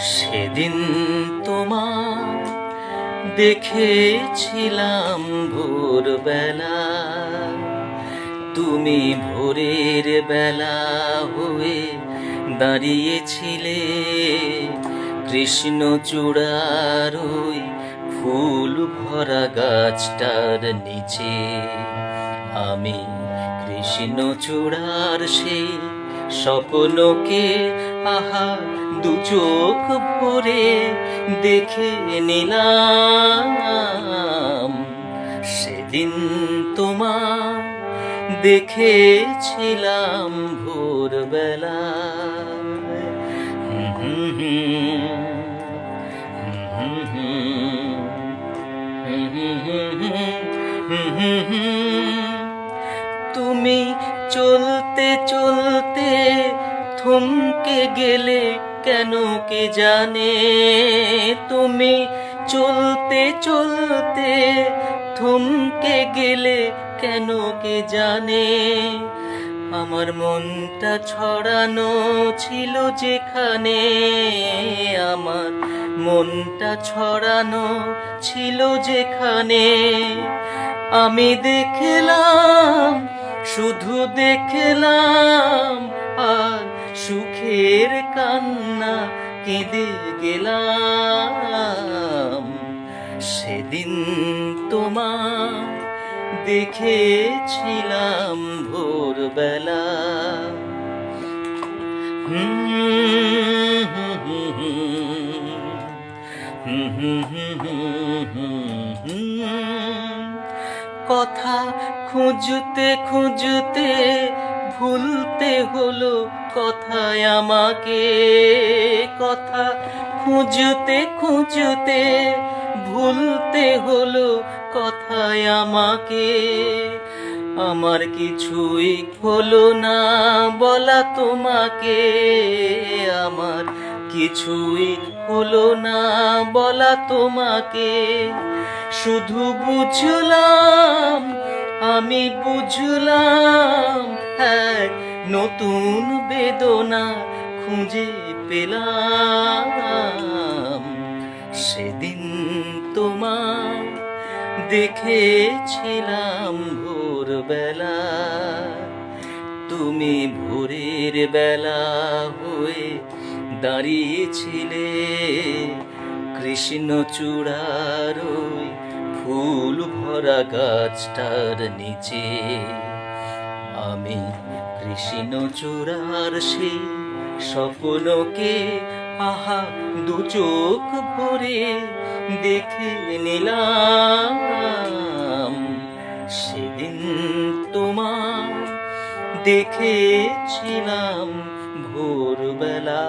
সেদিন তোমার দেখেছিলাম ভোরবেলা, তুমি ভোরের বেলা হয়ে দাঁড়িয়েছিলে কৃষ্ণচূড়ার ওই ফুল ভরা গাছটার নিচে। আমি কৃষ্ণচূড়ার সেই স্বপ্নকে আহা দু চোখ ভরে দেখে নিলাম। সেদিন তোমার দেখেছিলাম ভোরবেলা। তুমি চলতে চলতে থমকে গেলে কেন কে জানে, তুমি চলতে চলতে থমকে গেলে কেন কে জানে। আমার মনটা ছড়ানো ছিল যেখানে, আমার মনটা ছড়ানো ছিল যেখানে। আমি দেখলাম, শুধু দেখলাম, আর সুখের কান্না কেঁদে গেলাম। সেদিন তোমার দেখেছিলাম ভোরবেলা। কথা খুঁজতে খুঁজতে ভুলতে হলো কথায় আমাকে, কথা খুঁজতে খুঁজতে ভুলতে হলো কথায় আমাকে। আমার কিছুই হলো না বলা তোমাকে, আমার কিছুই হলো না বলা তোমাকে। শুধু বুঝলাম, আমি বুঝলাম, এক নতুন বেদনা খুঁজে পেলাম। সেদিন তোমার দেখেছিলাম ভোরবেলা, তুমি ভোরের বেলা হয়ে দাঁড়িয়েছিলে কৃষ্ণচূড়ার ওই ফুল ভরা গাছটার নিচে। আমি কৃষ্ণচূড়ার সেই স্বপ্নকে আহা দু চোখ ভরে দেখে নিলাম। সেদিন তোমার দেখেছিলাম ভোরবেলা।